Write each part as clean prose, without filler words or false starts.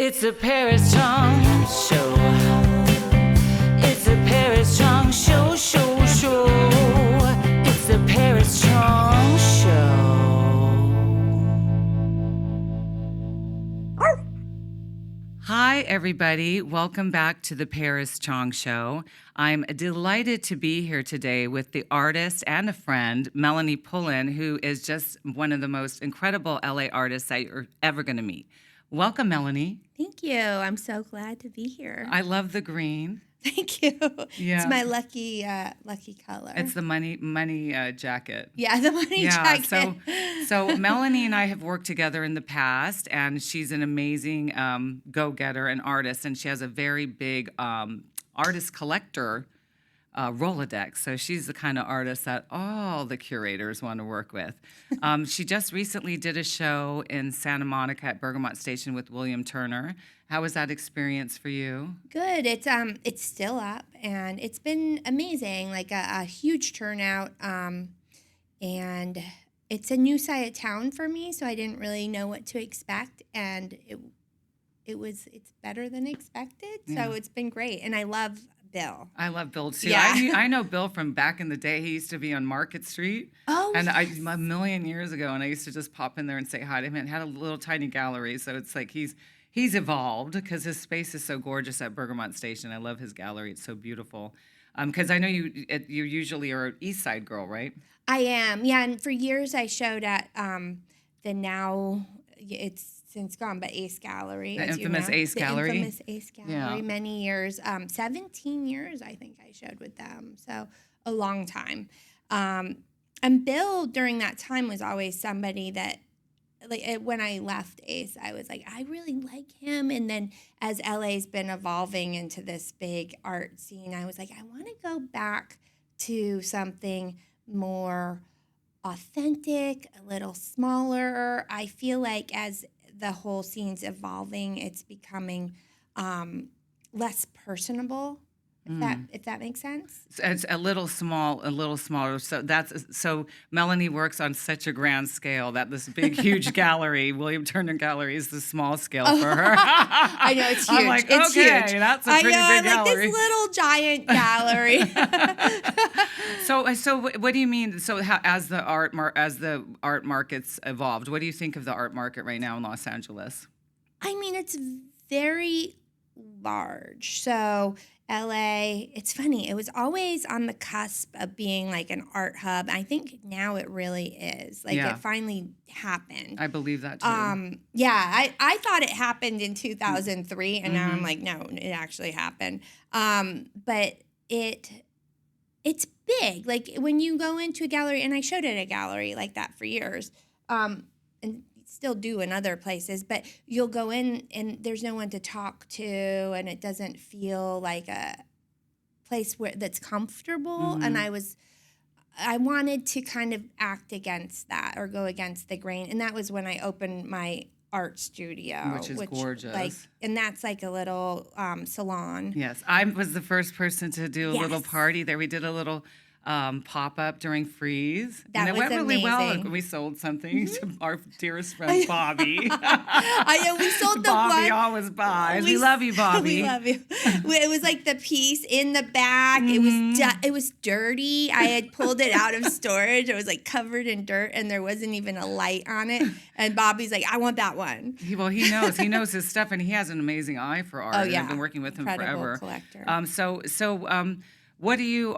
It's a Paris Chong show. It's a Paris Chong show. It's the Paris Chong show. Hi, everybody. Welcome back to the Paris Chong show. I'm delighted to be here today with the artist and a friend, Melanie Pullen, who is just one of the most incredible LA artists that you're ever going to meet. Welcome, Melanie. Thank you. I'm so glad to be here. I love the green. Thank you. Yeah. It's my lucky color. It's the money jacket. Yeah, the money jacket. So Melanie and I have worked together in the past, and she's an amazing go-getter and artist, and she has a very big artist collector Rolodex. So she's the kind of artist that all the curators want to work with. She just recently did a show in Santa Monica at Bergamot Station with William Turner. How was that experience for you? Good. It's still up, and it's been amazing. Like a huge turnout, and it's a new side of town for me, so I didn't really know what to expect, and it's better than expected. Yeah. So it's been great, and I love Bill. I love Bill too. Yeah. I know Bill from back in the day. He used to be on Market Street. Oh, and yes. a million years ago, and I used to just pop in there and say hi to him. And had a little tiny gallery, so it's like he's evolved because his space is so gorgeous at Bergamot Station. I love his gallery; it's so beautiful. Because I know you usually are an East Side girl, right? I am, yeah. And for years I showed at the now it's since gone, but Ace Gallery. The infamous Ace Gallery. The infamous Ace Gallery. Yeah. Many years, 17 years I think I showed with them. So a long time. And Bill during that time was always somebody that, like when I left Ace, I was like, I really like him. And then as LA's been evolving into this big art scene, I was like, I want to go back to something more authentic, a little smaller. I feel like as the whole scene's evolving, it's becoming less personable. If that makes sense. It's a little smaller. So Melanie works on such a grand scale that this big, huge gallery, William Turner Gallery, is the small scale for her. I know, it's huge. I'm like, it's okay, huge. that's a pretty big I'm gallery. like this little giant gallery. So what do you mean? So as the art markets evolved, what do you think of the art market right now in Los Angeles? I mean, it's very large. So LA, it's funny. It was always on the cusp of being like an art hub. I think now it really is. Like Yeah. It finally happened. I believe that too. I thought it happened in 2003, and now I'm like, no, it actually happened. But it's big. Like when you go into a gallery, and I showed at a gallery like that for years, and still do in other places, but you'll go in and there's no one to talk to, and it doesn't feel like a place that's comfortable. And I wanted to kind of act against that or go against the grain, and that was when I opened my art studio, which is gorgeous. And that's like a little salon. Yes, I was the first person to do a little party there. We did a little pop-up during Freeze. That and it was went really well. amazing. We sold something to our dearest friend, Bobby. I know, we sold the Bobby one. always buys. We love you, Bobby. We love you. It was like the piece in the back. It was dirty. I had pulled it out of storage. It was like covered in dirt, and there wasn't even a light on it. And Bobby's like, I want that one. He knows his stuff, and he has an amazing eye for art. Oh, yeah. I've been working with him forever. Collector. What are you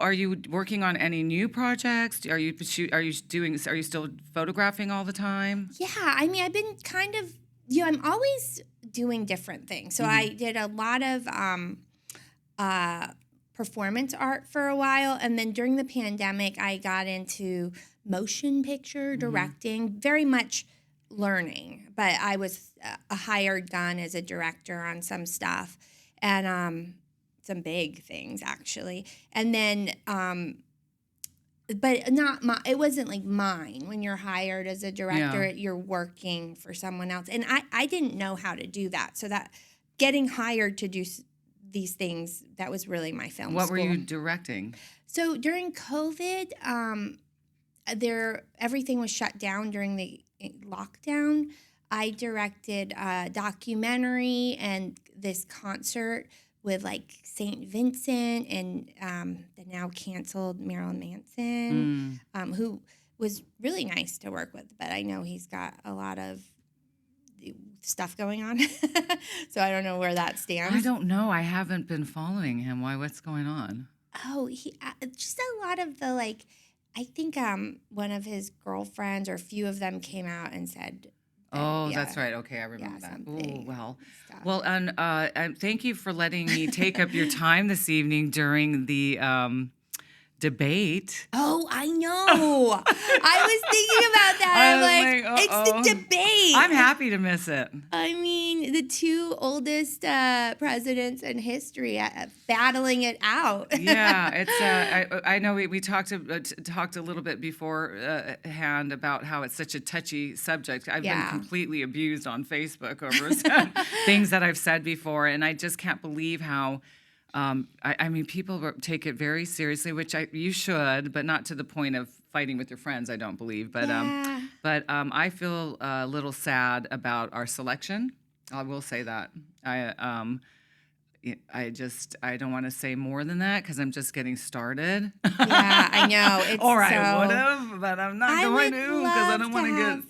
working on any new projects? Are you still photographing all the time? Yeah, I mean, I've been kind of, I'm always doing different things. So I did a lot of performance art for a while, and then during the pandemic, I got into motion picture directing, very much learning, but I was a hired gun as a director on some stuff, and some big things actually. And then, but it wasn't like mine. When you're hired as a director, you're working for someone else. And I didn't know how to do that. So that getting hired to do these things, that was really my film school. What were you directing? So during COVID, everything was shut down during the lockdown. I directed a documentary and this concert with like St. Vincent and the now canceled Marilyn Manson, who was really nice to work with. But I know he's got a lot of stuff going on, so I don't know where that stands. I don't know. I haven't been following him. Why? What's going on? Oh, he just a lot of the like. I think one of his girlfriends or a few of them came out and said. Oh, that's right. Okay, I remember that. Oh, well. Stuff. Well, and thank you for letting me take up your time this evening during the debate. Oh, I know. I was thinking about that. I'm like, it's the debate. I'm happy to miss it. I mean, the two oldest presidents in history battling it out. Yeah, it's. I know we talked a little bit beforehand about how it's such a touchy subject. I've been completely abused on Facebook over some things that I've said before, and I just can't believe how. I mean, people take it very seriously, which you should, but not to the point of fighting with your friends, I don't believe. But I feel a little sad about our selection. I will say that. I don't want to say more than that because I'm just getting started. Yeah, I know. It's or I would have, but I'm not going to because I don't want to get.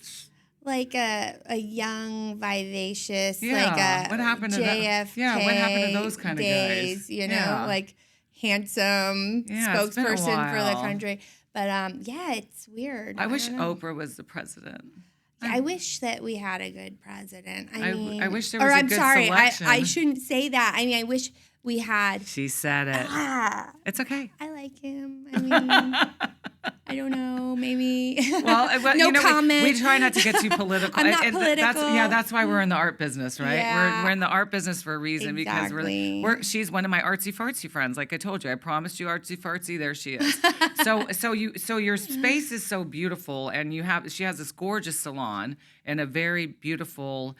Like a young, vivacious, like a what happened to JFK that? What happened to those kind of days, guys? You know, like handsome spokesperson for the country. But it's weird. I wish Oprah was the president. I wish that we had a good president. I wish there was a good selection. I shouldn't say that. I mean, I wish we had. She said it. It's okay. I like him. I mean, I don't know. Maybe. Well, no comment. We try not to get too political. I'm not political. That's why we're in the art business, right? Yeah. We're in the art business for a reason exactly. because she's one of my artsy fartsy friends. Like I told you, I promised you artsy fartsy. There she is. so your space is so beautiful, and she has this gorgeous salon and a very beautiful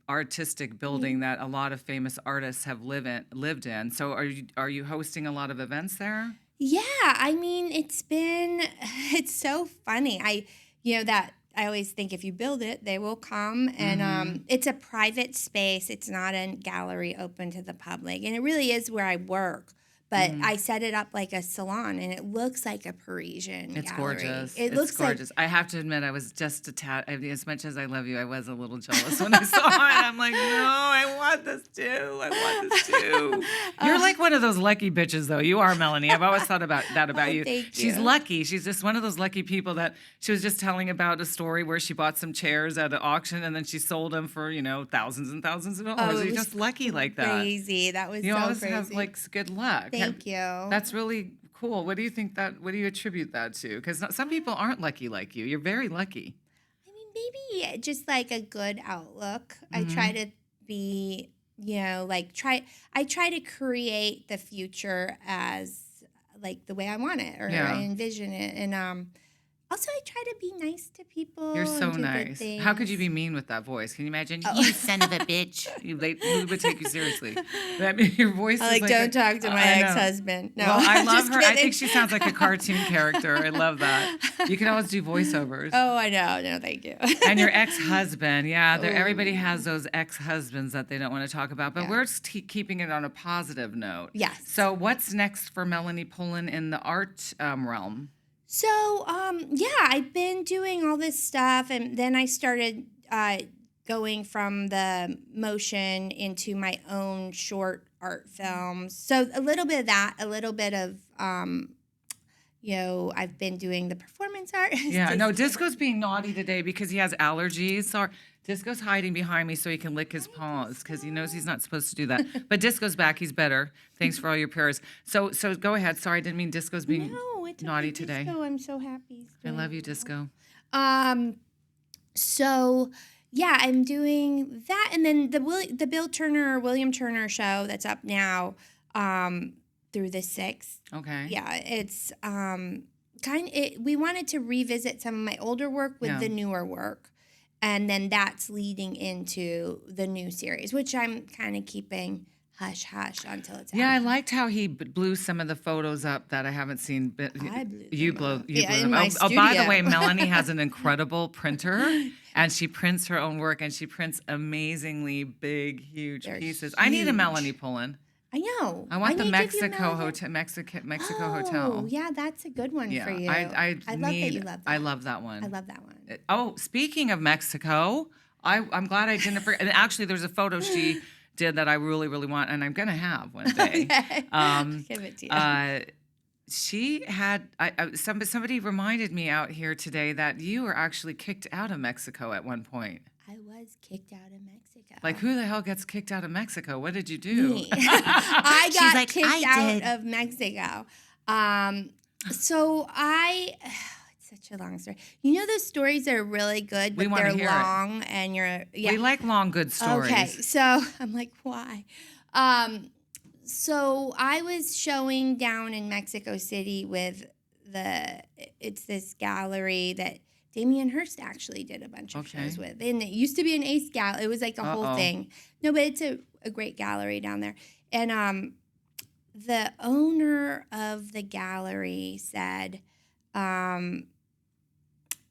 artistic building that a lot of famous artists have lived in. So are you hosting a lot of events there? Yeah, I mean, it's so funny. I always think if you build it, they will come. And it's a private space. It's not a gallery open to the public. And it really is where I work. But I set it up like a salon, and it looks like a Parisian gallery. Gorgeous. It looks gorgeous. I have to admit, I was just a tad. As much as I love you, I was a little jealous when I saw it. I'm like, no, I want this too. You're like one of those lucky bitches, though. You are, Melanie. I've always thought about that about you. Thank you. She's lucky. She's just one of those lucky people that she was just telling about a story where she bought some chairs at an auction, and then she sold them for thousands and thousands of dollars. You're just lucky like that. Crazy. That was you so always crazy. have like good luck. Thank you. That's really cool. What do you attribute that to? Because some people aren't lucky like you. You're very lucky. I mean, maybe just like a good outlook. I try to be, I try to create the future as like the way I want it or I envision it. And also, I try to be nice to people. You're so and do nice. good things. How could you be mean with that voice? Can you imagine? You son of a bitch. Who would take you seriously? I mean, your voice is like don't talk to my ex-husband. No, well, I love her. Kidding. I think she sounds like a cartoon character. I love that. You can always do voiceovers. Oh, I know. No, thank you. And your ex-husband. Yeah, everybody has those ex-husbands that they don't want to talk about. But we're keeping it on a positive note. Yes. So what's next for Melanie Pullen in the art realm? So, I've been doing all this stuff, and then I started going from the motion into my own short art films. So a little bit of that, a little bit of, I've been doing the performance art. Yeah, no, Disco's being naughty today because he has allergies. So Disco's hiding behind me so he can lick his paws because he knows he's not supposed to do that. But Disco's back. He's better. Thanks for all your prayers. So go ahead. Sorry, I didn't mean Disco's being naughty today. Disco. I'm so happy. I love you, Disco. So yeah, I'm doing that, and then the William Turner show that's up now through the 6th. Okay. Yeah, it's we wanted to revisit some of my older work with the newer work, and then that's leading into the new series, which I'm kind of keeping hush hush until it's Yeah, I out. liked how he blew some of the photos up that I haven't seen. But I blew you them blow, up. you Yeah, blew in them. my Oh, by the studio. way, Melanie has an incredible printer, and she prints her own work, and she prints amazingly big, huge They're pieces. I need a Melanie huge. Pullen. I know. I want the need to give you Mexico Melanie. hotel, Mexico Oh, hotel. yeah, that's a good one for Yeah, you. I love that need. you love that. I love that one. I love that one. Oh, speaking of Mexico, I'm glad I didn't forget. And actually, there's a photo she did that I really, really want, and I'm gonna have one day. Okay. Um, Give it to you. she had somebody reminded me out here today that you were actually kicked out of Mexico at one point. I was kicked out of Mexico. Like, who the hell gets kicked out of Mexico? What did you do? Me. I She's got like, kicked "I out did." of Mexico. So it's such a long story. You know those stories that are really good, We but wanna they're hear it. long and you're We like long, good stories. Okay, so I'm like, why? So I was showing down in Mexico City with it's this gallery that Damien Hirst actually did a bunch of Okay. shows with. And it used to be an Ace gallery. It was like a whole Uh-oh. thing. No, but it's a great gallery down there. And the owner of the gallery said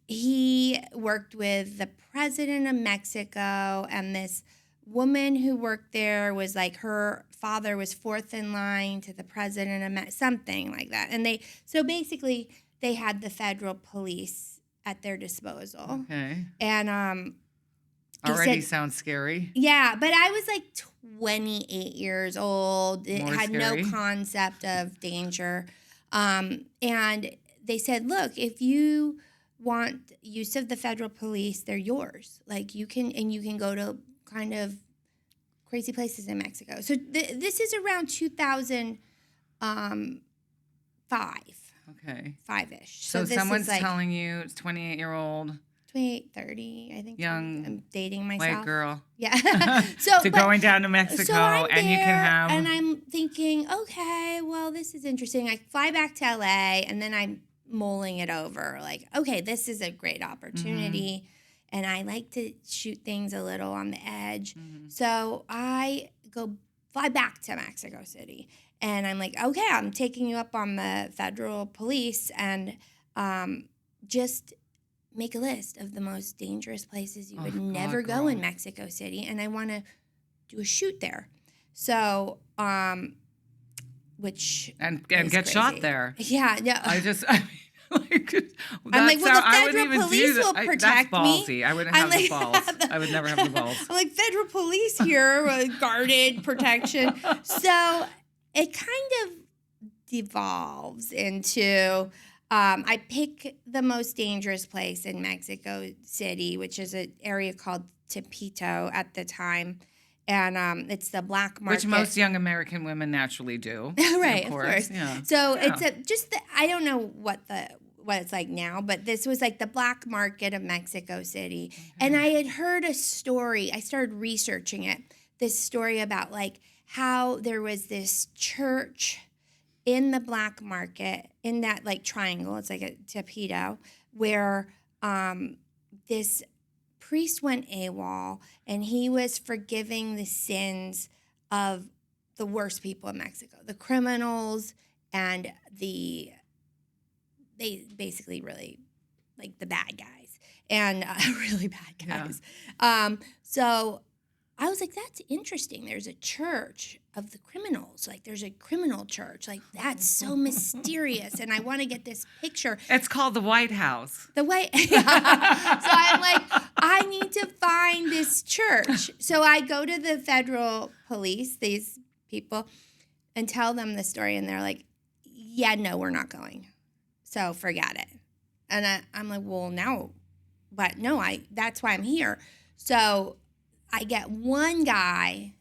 he worked with the president of Mexico, and this woman who worked there was like her father was fourth in line to the president of something like that. And so basically they had the federal police at their disposal. Okay. And he Already said, sounds scary. yeah, but I was like 28 years old. It More had scary. no concept of danger. And they said, look, if you want use of the federal police, they're yours. Like you can go to kind of crazy places in Mexico. So this is around 2005. Okay. 5-ish. So this someone's is like telling you, it's 28-year-old 28, 30, I think. Young I'm dating myself. white girl Yeah. So to but- going down to Mexico, so I'm and you can there, have. and I'm thinking, okay, well, this is interesting. I fly back to LA, and then I'm mulling it over. Like, okay, this is a great opportunity, Mm-hmm. and I like to shoot things a little on the edge. Mhm. So I fly back to Mexico City, and I'm like, okay, I'm taking you up on the federal police, and just make a list of the most dangerous places you would Oh, never God, go girl. in Mexico City, and I want to do a shoot there. So, which and is get shot crazy. there. Yeah, no. I mean, like, I'm like, well, the I wouldn't federal even do police that. will protect that's me. ballsy. I wouldn't I'm have the like- balls. I would never have the balls. I'm like, federal police here, guarded protection. So it kind of devolves into I pick the most dangerous place in Mexico City, which is an area called Tepito at the time. And it's the black market. Which most young American women naturally do. Right, of course. of course. Yeah. So Yeah. it's I don't know what it's like now, but this was like the black market of Mexico City. And I had heard a story. I started researching it. This story about like how there was this church in the black market in that like triangle. It's like a Tepito where this priest went AWOL, and he was forgiving the sins of the worst people in Mexico, the criminals, and they basically really like the bad guys, and really bad guys. So I was like, that's interesting. There's a church of the criminals. Like, there's a criminal church. Like, that's so mysterious. And I want to get this picture. It's called the White House. The way, so I'm like, I need to find this church. So I go to the federal police, these people, and tell them the story. And they're like, yeah, no, we're not going. So forget it. And I'm like, well, no. But no, that's why I'm here. So I get one guy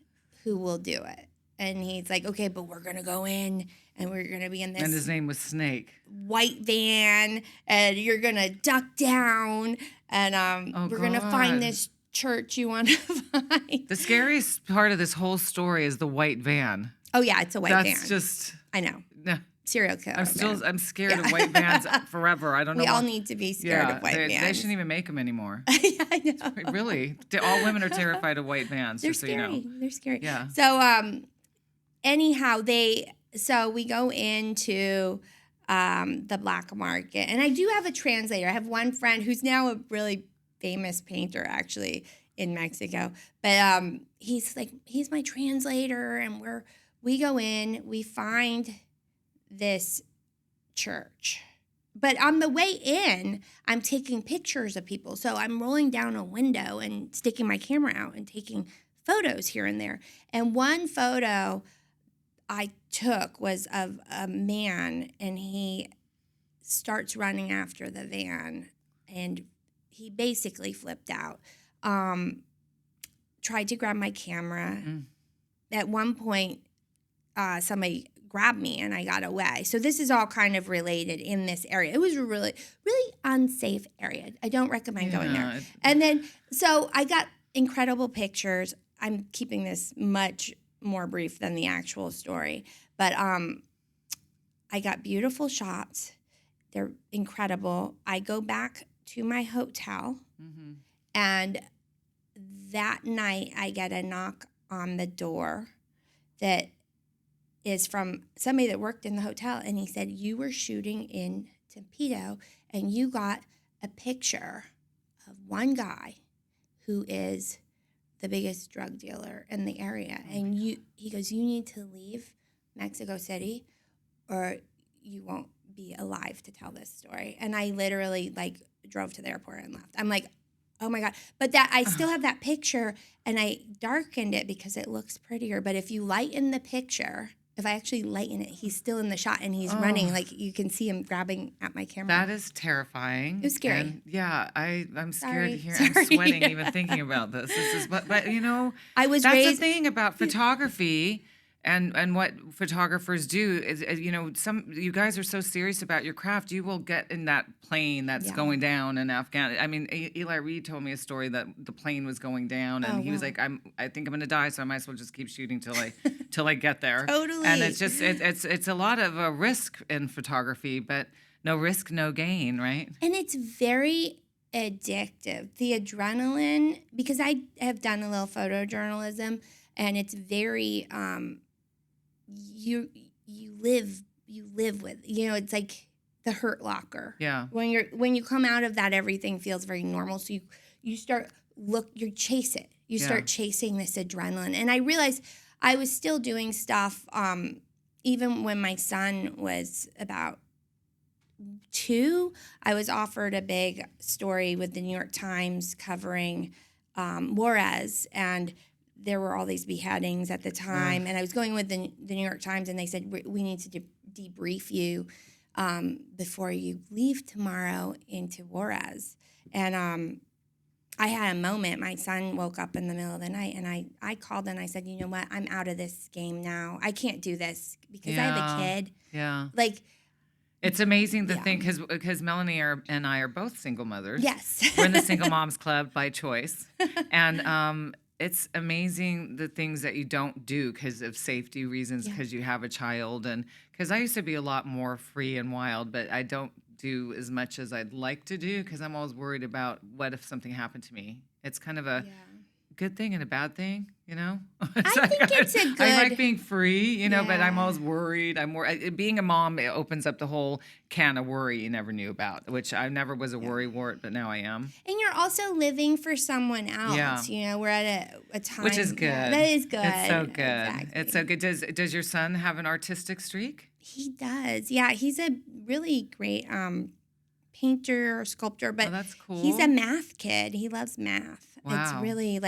who will do it. And he's like, okay, but we're going to go in and we're going to be in this And his name was Snake. white van and you're going to duck down and we're going to find God. this church you want to find. The scariest part of this whole story is the white van. Oh, yeah, it's a white van. That's just. I know. No, Serial killer. van. I'm scared Yeah. of white vans forever. I don't know. We all why- need to be scared of white they vans. shouldn't even make them anymore. Yeah, I know. Really, all women are terrified of white vans. They're just scary. so you know. They're scary. Yeah. So anyhow, so we go into the black market, and I do have a translator. I have one friend who's now a really famous painter, actually, in Mexico. But he's my translator, and we go in, we find this church. But on the way in, I'm taking pictures of people. So I'm rolling down a window and sticking my camera out and taking photos here and there. And one photo I took was of a man, and he starts running after the van, and he basically flipped out. Tried to grab my camera. At one point, somebody grabbed me and I got away. So this is all kind of related in this area. It was a really, really unsafe area. I don't recommend going there. And then, so I got incredible pictures. I'm keeping this much more brief than the actual story. But I got beautiful shots. They're incredible. I go back to my hotel, and that night I get a knock on the door that is from somebody that worked in the hotel, and he said, you were shooting in Tempedo, and you got a picture of one guy who is the biggest drug dealer in the area, and he goes, you need to leave Mexico City, or you won't be alive to tell this story. And I literally drove to the airport and left. I'm like, oh my God. But that I still have that picture, and I darkened it because it looks prettier. But if you lighten the picture, if I actually lighten it, he's still in the shot, and he's running. You can see him grabbing at my camera. That is terrifying. It was scary. And yeah, I'm scared to hear. Sorry. I'm sweating even thinking about this. But I was that's raised. the thing about photography. And what photographers do is, you guys are so serious about your craft. You will get in that plane that's going down in Afghanistan. I mean, Eli Reed told me a story that the plane was going down, and he was like, I think I'm going to die, so I might as well just keep shooting till I get there. Totally. And it's just it's a lot of a risk in photography, but no risk, no gain, right? And it's very addictive. The adrenaline, because I have done a little photojournalism, and it's very you live with, it's like the Hurt Locker. Yeah. When you come out of that, everything feels very normal. So you start you chase it. You start chasing this adrenaline. And I realized I was still doing stuff even when my son was about 2. I was offered a big story with the New York Times covering Juarez, and there were all these beheadings at the time, and I was going with the New York Times, and they said, we need to debrief you before you leave tomorrow into Juarez. And I had a moment. My son woke up in the middle of the night, and I called and I said, you know what? I'm out of this game now. I can't do this because I have a kid. Yeah. It's amazing to think, because Melanie and I are both single mothers. Yes. We're in the Single Moms Club by choice. And it's amazing the things that you don't do because of safety reasons, because you have a child. And because I used to be a lot more free and wild, but I don't do as much as I'd like to do because I'm always worried about what if something happened to me. It's kind of a good thing and a bad thing, I think it's a good. I like being free, but I'm always worried. Being a mom, it opens up the whole can of worry you never knew about, which I never was a worry wart, but now I am. And you're also living for someone else. Yeah. We're at a time. Which is good. Yeah, that is good. It's so good. Exactly. It's so good. Does your son have an artistic streak? He does. Yeah, he's a really great painter or sculptor, but that's cool. He's a math kid. He loves math. Wow. It's really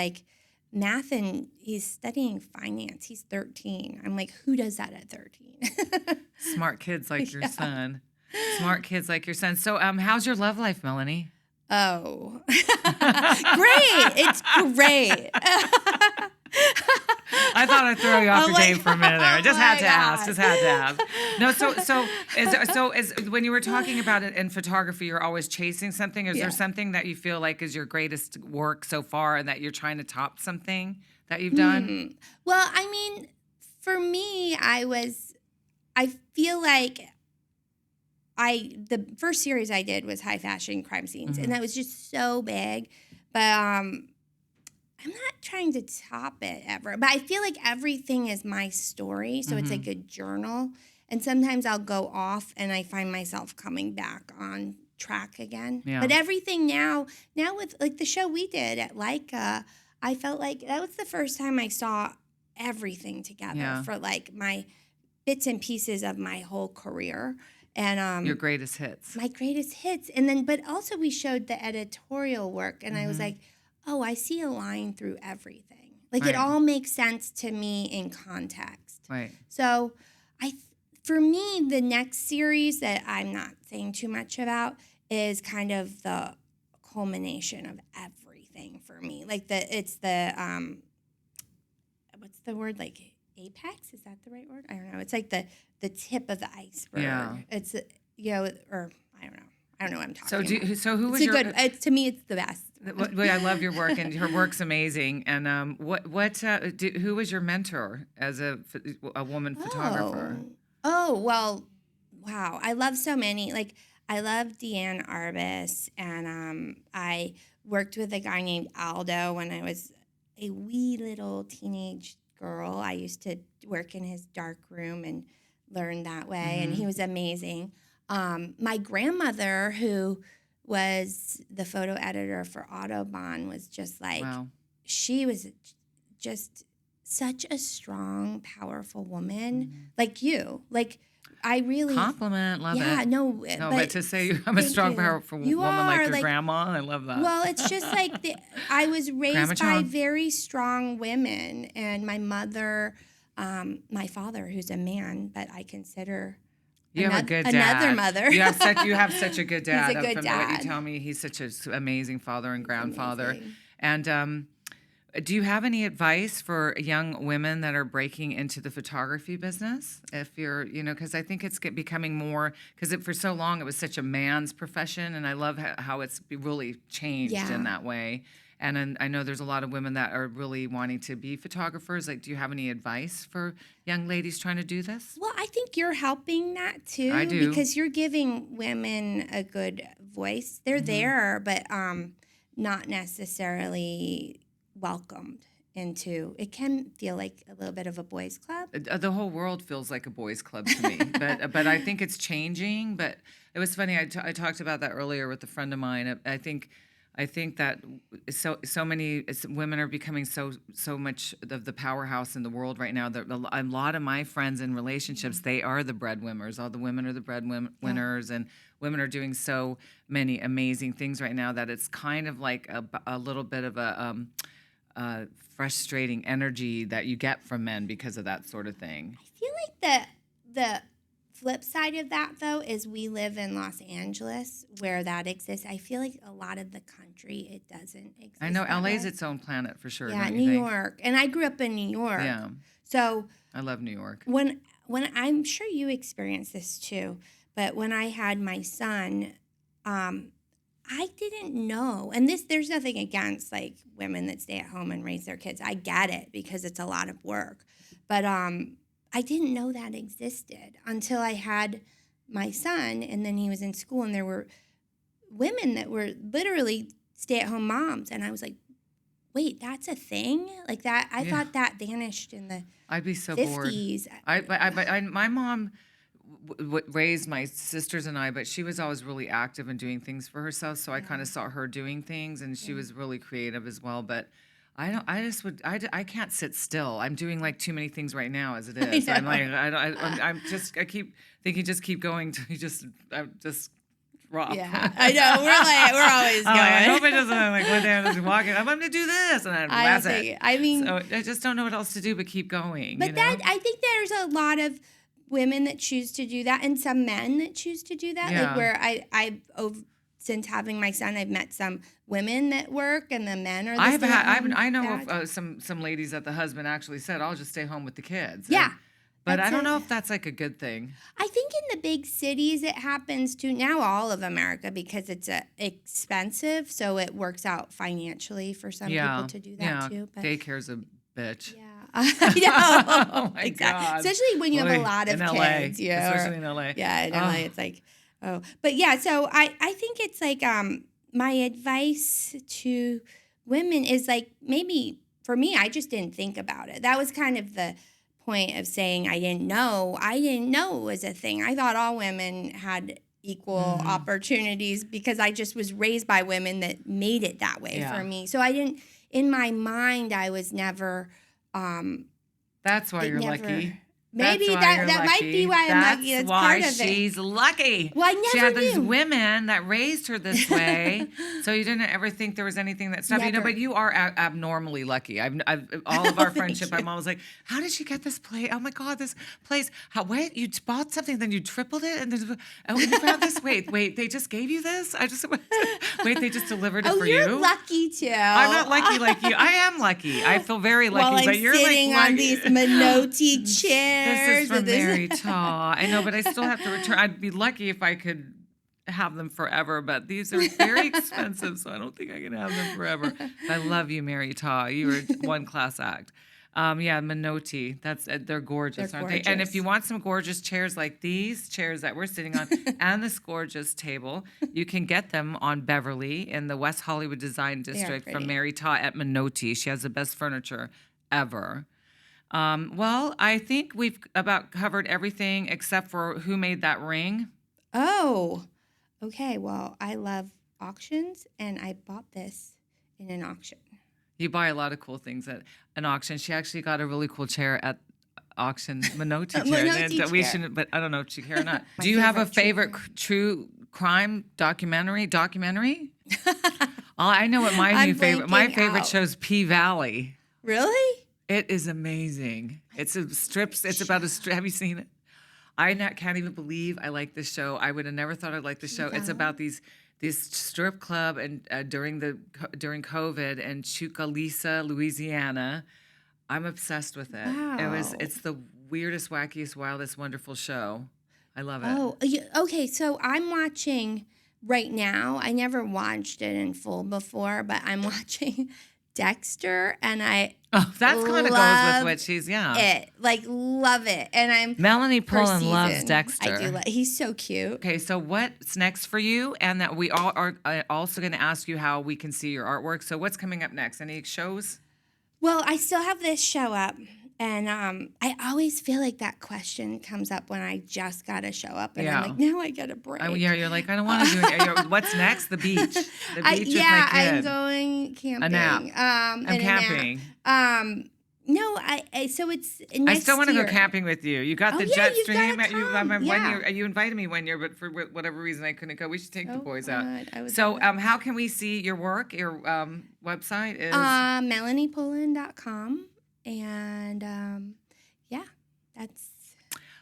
math, and he's studying finance. He's 13. I'm like, who does that at 13? Smart kids like your son. Smart kids like your son. So how's your love life, Melanie? Oh, great. It's great. I thought I'd throw you off your game for a minute there. I just had to ask. No, so when you were talking about it in photography, you're always chasing something. Is there something that you feel like is your greatest work so far, and that you're trying to top something that you've done? Well, I mean, for me, I feel like the first series I did was high fashion crime scenes, and that was just so big. But I'm not trying to top it ever, but I feel like everything is my story. So it's like a journal. And sometimes I'll go off and I find myself coming back on track again. Yeah. But everything now with like the show we did at Leica, I felt like that was the first time I saw everything together for like my bits and pieces of my whole career. And Your greatest hits. my greatest hits. And then, but also we showed the editorial work and I was like, oh, I see a line through everything. Like it all makes sense to me in context. Right. So for me, the next series that I'm not saying too much about is kind of the culmination of everything for me. Like it's the what's the word? Like apex? Is that the right word? I don't know. It's like the tip of the iceberg. Yeah. It's or I don't know. I don't know what I'm talking about. So who was It's your? to me, it's the best. I love your work, and her work's amazing. And who was your mentor as a woman photographer? Oh, well, wow. I love so many. Like, I love Deanne Arbus, and I worked with a guy named Aldo when I was a wee little teenage girl. I used to work in his dark room and learn that way, and he was amazing. My grandmother, who was the photo editor for Autobahn, was just like, she was just such a strong, powerful woman, like you. Like, I really compliment, love it. Yeah, no, but to say I'm a strong, powerful woman like your grandma, I love that. Well, it's just like I was raised by Chong. very strong women, and my mother, my father, who's a man, but I consider. You have a good dad. Another mother. You have such a good dad. He's a good From dad. what you tell me, he's such an amazing father and grandfather. Amazing. And do you have any advice for young women that are breaking into the photography business? If you're, because I think it's becoming more, because for so long it was such a man's profession, and I love how it's really changed in that way. And I know there's a lot of women that are really wanting to be photographers. Like, do you have any advice for young ladies trying to do this? Well, I think you're helping that too. I do. Because you're giving women a good voice. They're there, but not necessarily welcomed into. It can feel like a little bit of a boys' club. The whole world feels like a boys' club to me, but I think it's changing. But it was funny. I talked about that earlier with a friend of mine. I think that so many women are becoming so much of the powerhouse in the world right now. That a lot of my friends in relationships, they are the breadwinners. All the women are the breadwinners, and women are doing so many amazing things right now that it's kind of like a little bit of a frustrating energy that you get from men because of that sort of thing. I feel like the flip side of that, though, is we live in Los Angeles where that exists. I feel like a lot of the country, it doesn't exist. I know LA's its own planet for sure. Yeah, don't New you think? York. And I grew up in New York. Yeah. So I love New York. When I'm sure you experienced this too, but when I had my son, I didn't know, and there's nothing against like women that stay at home and raise their kids. I get it because it's a lot of work, but I didn't know that existed until I had my son, and then he was in school, and there were women that were literally stay-at-home moms, and I was like, wait, that's a thing? Like that? I thought that vanished in the I'd be so 50s. bored. My mom raised my sisters and I, but she was always really active and doing things for herself. So I kind of saw her doing things, and she was really creative as well. But I can't sit still. I'm doing like too many things right now as it is. I'm like, I keep thinking, just keep going till you just drop. Yeah, I know. We're always going. I hope it doesn't. Like one day I'm just walking. I'm going to do this, and that's it. I mean, so I just don't know what else to do but keep going. But I think there's a lot of women that choose to do that, and some men that choose to do that. Yeah. Like where since having my son, I've met some women that work, and the men are. I know of some ladies that the husband actually said, "I'll just stay home with the kids." Yeah. But I don't know if that's like a good thing. I think in the big cities it happens too. Now all of America, because it's expensive, so it works out financially for some people to do that too. But daycare's a bitch. Yeah, I know. Oh my God. Especially when you have a lot of in kids. LA, especially in LA. Yeah, in LA, it's like, but yeah. So I think it's like my advice to women is like, maybe for me, I just didn't think about it. That was kind of the point of saying I didn't know. I didn't know it was a thing. I thought all women had equal opportunities because I just was raised by women that made it that way for me. So I didn't, in my mind, I was never. That's why you're lucky. Maybe that might be why I'm lucky. That's part of it. That's why she's lucky. Well, I never She had knew. these women that raised her this way, so you didn't ever think there was anything that stopped you. Never. But you are abnormally lucky. I've all of our friendship. you. I'm always like, how did she get this place? Oh my God, this place. Wait, you bought something, then you tripled it, and then you found this. Wait, they just gave you this? Wait, they just delivered it for you. Oh, you're lucky too. I'm not lucky like you. I am lucky. I feel very lucky. While I'm but you're sitting like on these Minotti chairs. This is from Mary Taw. I know, but I still have to return. I'd be lucky if I could have them forever, but these are very expensive, so I don't think I can have them forever. I love you, Mary Taw. You are one class act. Yeah, Minotti. They're gorgeous, aren't they? And if you want some gorgeous chairs like these chairs that we're sitting on, and this gorgeous table, you can get them on Beverly in the West Hollywood Design District from Mary Taw at Minotti. She has the best furniture ever. Well, I think we've about covered everything except for who made that ring. Oh, okay. Well, I love auctions, and I bought this in an auction. You buy a lot of cool things at an auction. She actually got a really cool chair at auction, Minotti chair. We shouldn't, but I don't know if she care or not. Do you have a favorite true crime documentary? I know what my favorite show's P Valley. Really? It is amazing. It's about a strip. Have you seen it? I can't even believe I like this show. I would have never thought I'd like the show. It's about this strip club and during COVID in Chucalissa, Louisiana. I'm obsessed with it. Wow. It's the weirdest, wackiest, wildest, wonderful show. I love it. Oh, okay. So I'm watching right now. I never watched it in full before, but I'm watching Dexter, and that's kind of goes with what she's love it, and I'm Melanie Pullen loves Dexter. I do. He's so cute. Okay, so what's next for you? And that we all are also going to ask you how we can see your artwork. So what's coming up next? Any shows? Well, I still have this show up, and I always feel like that question comes up when I just got to show up, and I'm like, now I get a break. You're like, I don't want to do it. What's next? The beach. The beach with my kid. I'm going camping. A nap. I'm camping. No, so it's next I still want to go year. camping with you. You got the jet stream. You invited me one year, but for whatever reason I couldn't go. We should take the boys out. So how can we see your work? Your website is melaniepullen.com. And that's.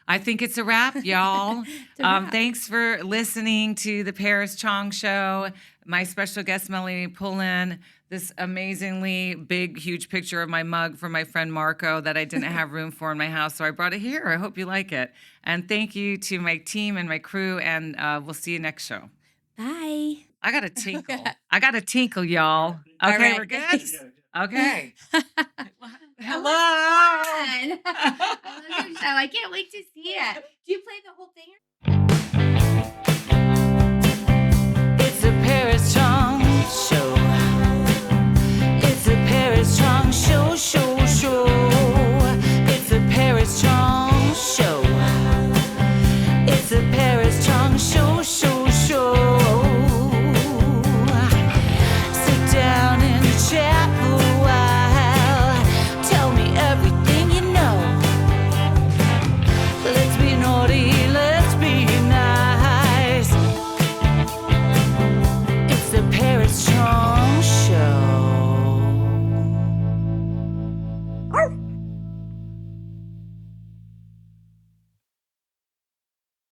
I think it's a wrap, y'all. Thanks for listening to the Paris Chong Show. My special guest, Melanie Pullen. This amazingly big, huge picture of my mug from my friend Marco that I didn't have room for in my house, so I brought it here. I hope you like it. And thank you to my team and my crew, and we'll see you next show. Bye. I got to tinkle, y'all. Okay, right. We're good? Okay. Hello. I love your show. I can't wait to see it. Do you play the whole thing?